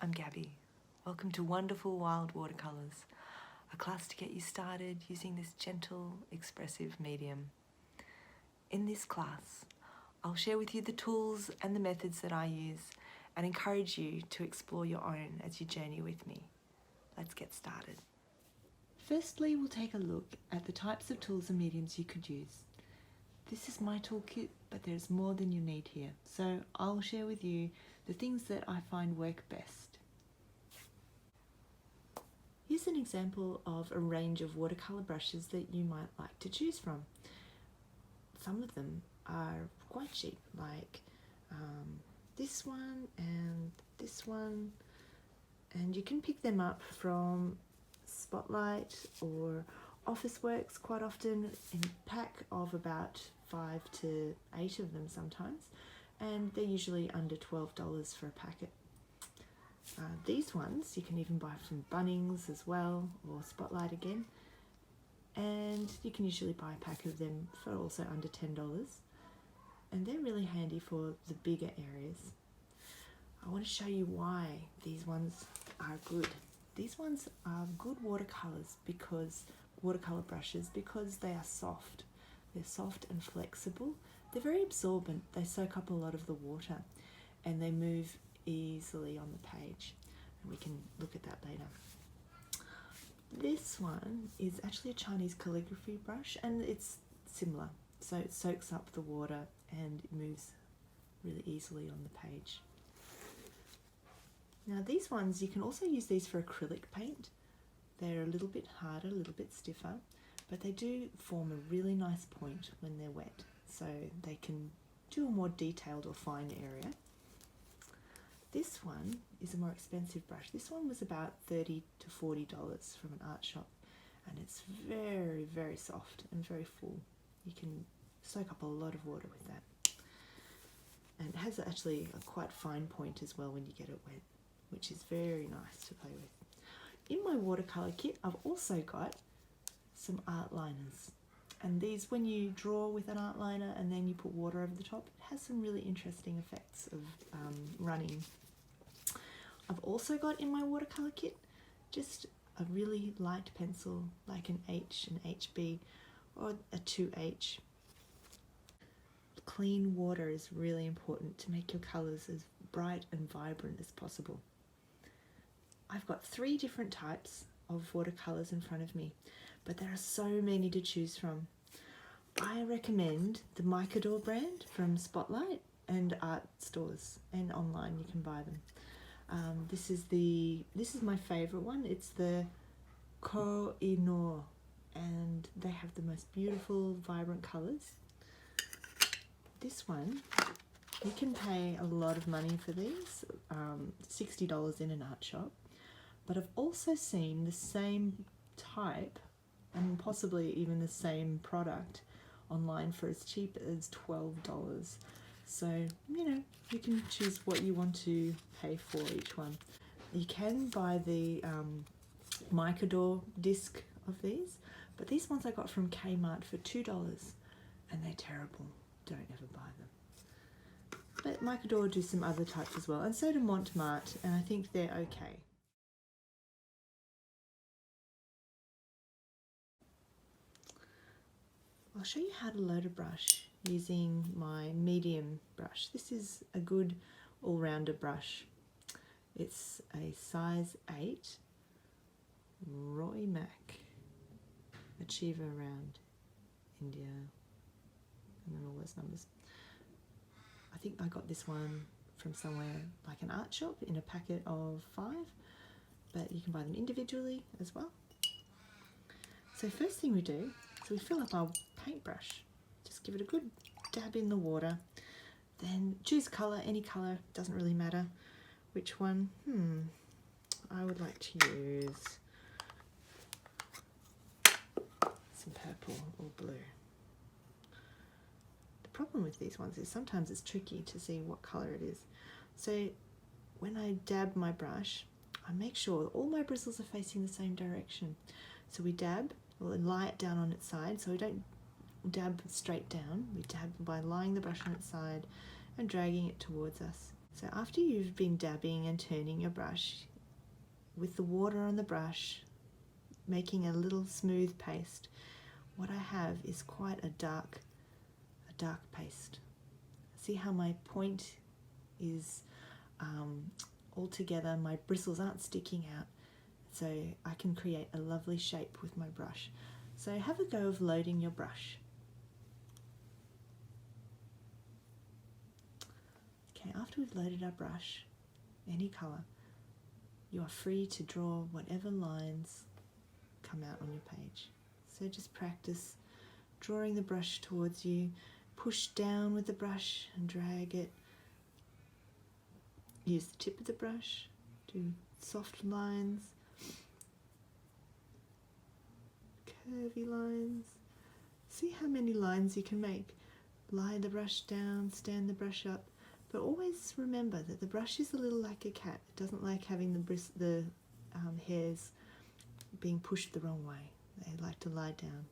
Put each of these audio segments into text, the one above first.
I'm Gabby. Welcome to Wonderful Wild Watercolours, a class to get you started using this gentle, expressive medium. In this class, I'll share with you the tools and the methods that I use and encourage you to explore your own as you journey with me. Let's get started. Firstly, we'll take a look at the types of tools and mediums you could use. This is my toolkit, but there's more than you need here. So I'll share with you the things that I find work best. Here's an example of a range of watercolour brushes that you might like to choose from. Some of them are quite cheap, like this one and this one, and you can pick them up from Spotlight or Officeworks quite often in a pack of about 5 to 8 of them sometimes, and they're usually under $12 for a packet. These ones you can even buy from Bunnings as well, or Spotlight again, and you can usually buy a pack of them for also under $10, and they're really handy for the bigger areas. I want to show you why these ones are good. These ones are good watercolour brushes because they are soft. They're soft and flexible. They're very absorbent. They soak up a lot of the water and they move easily on the page, and we can look at that later. This one is actually a Chinese calligraphy brush, and it's similar, so it soaks up the water and it moves really easily on the page. Now these ones, you can also use these for acrylic paint. They're a little bit harder, a little bit stiffer, but they do form a really nice point when they're wet, so they can do a more detailed or fine area. This one is a more expensive brush. This one was about $30 to $40 from an art shop, and it's very, very soft and very full. You can soak up a lot of water with that. And it has actually a quite fine point as well when you get it wet, which is very nice to play with. In my watercolour kit, I've also got some art liners. And these, when you draw with an art liner and then you put water over the top, it has some really interesting effects of running. I've also got in my watercolour kit just a really light pencil, like an H, an HB, or a 2H. Clean water is really important to make your colours as bright and vibrant as possible. I've got 3 different types of watercolours in front of me, but there are so many to choose from. I recommend the Micador brand from Spotlight and art stores, and online you can buy them. This is my favourite one. It's the Koh-i-Noor, and they have the most beautiful, vibrant colours. This one, you can pay a lot of money for these, $60 in an art shop, but I've also seen the same type and possibly even the same product online for as cheap as $12. So, you know, you can choose what you want to pay for each one. You can buy the Micador disc of these, but these ones I got from Kmart for $2, and they're terrible. Don't ever buy them. But Micador do some other types as well, and so do Montmartre, and I think they're okay. I'll show you how to load a brush using my medium brush. This is a good all-rounder brush. It's a size 8 Roy Mac Achiever round India, and then all those numbers. I think I got this one from somewhere like an art shop in a packet of 5, but you can buy them individually as well. So first thing we do is we fill up our paintbrush. Just give it a good dab in the water, then choose colour, any colour, doesn't really matter which one. I would like to use some purple or blue. The problem with these ones is sometimes it's tricky to see what colour it is. So when I dab my brush, I make sure all my bristles are facing the same direction. So we dab, we'll lie it down on its side, so we don't dab straight down. We dab by lying the brush on its side and dragging it towards us. So after you've been dabbing and turning your brush, with the water on the brush, making a little smooth paste, what I have is quite a dark paste. See how my point is all together, my bristles aren't sticking out, so I can create a lovely shape with my brush. So have a go of loading your brush. Okay, after we've loaded our brush, any colour, you are free to draw whatever lines come out on your page. So just practice drawing the brush towards you, push down with the brush and drag it. Use the tip of the brush, do soft lines, curvy lines. See how many lines you can make. Lie the brush down, stand the brush up, but always remember that the brush is a little like a cat. It doesn't like having the hairs being pushed the wrong way. They like to lie down.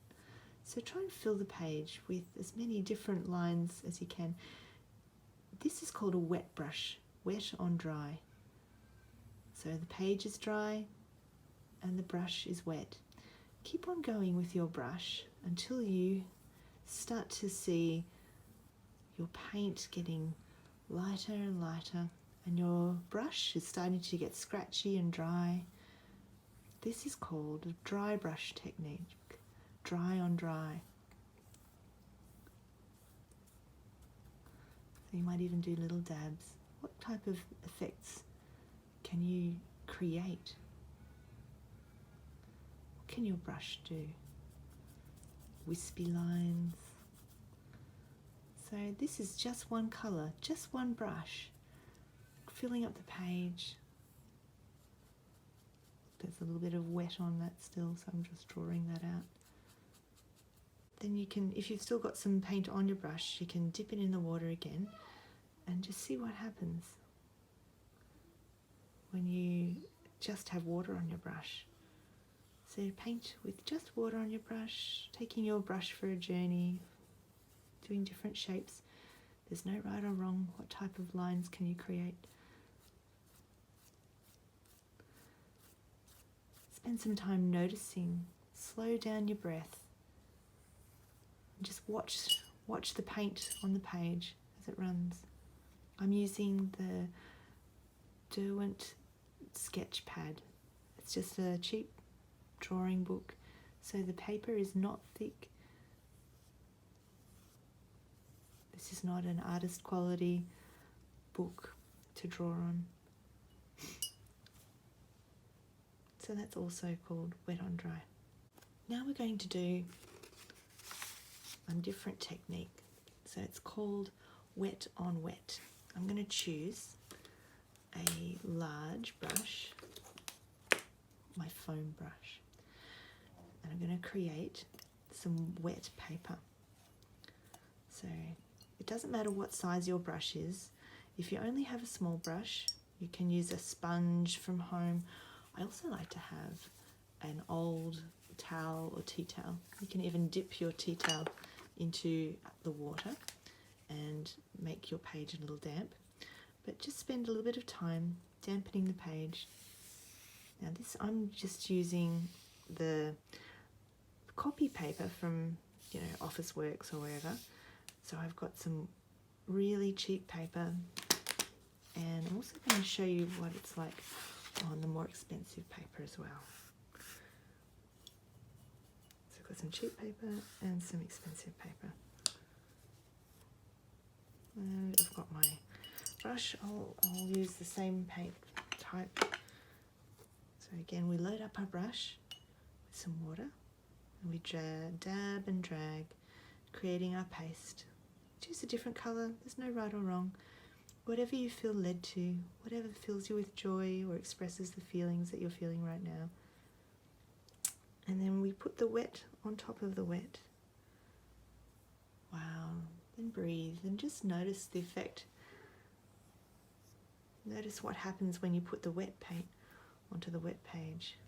So try and fill the page with as many different lines as you can. This is called a wet brush, wet on dry. So the page is dry and the brush is wet. Keep on going with your brush until you start to see your paint getting lighter and lighter, and your brush is starting to get scratchy and dry. This is called a dry brush technique, dry on dry. So you might even do little dabs. What type of effects can you create? What can your brush do? Wispy lines. So this is just one colour, just one brush, filling up the page. There's a little bit of wet on that still, so I'm just drawing that out. Then you can, if you've still got some paint on your brush, you can dip it in the water again and just see what happens when you just have water on your brush. So paint with just water on your brush, taking your brush for a journey, doing different shapes. There's no right or wrong. What type of lines can you create? Spend some time noticing. Slow down your breath. And just watch the paint on the page as it runs. I'm using the Derwent sketch pad. It's just a cheap drawing book, so the paper is not thick. This is not an artist quality book to draw on. So that's also called wet on dry. Now we're going to do a different technique. So it's called wet on wet. I'm going to choose a large brush, my foam brush, and I'm going to create some wet paper. So it doesn't matter what size your brush is. If you only have a small brush, you can use a sponge from home. I also like to have an old towel or tea towel. You can even dip your tea towel into the water and make your page a little damp. But just spend a little bit of time dampening the page. Now this, I'm just using the copy paper from, Office Works or wherever. So I've got some really cheap paper, and I'm also going to show you what it's like on the more expensive paper as well. So I've got some cheap paper and some expensive paper. And I've got my brush. I'll use the same paint type. So again, we load up our brush with some water, and we dab and drag, creating our paste. Choose a different colour. There's no right or wrong. Whatever you feel led to, whatever fills you with joy or expresses the feelings that you're feeling right now. And then we put the wet on top of the wet. Wow. Then breathe and just notice the effect. Notice what happens when you put the wet paint onto the wet page.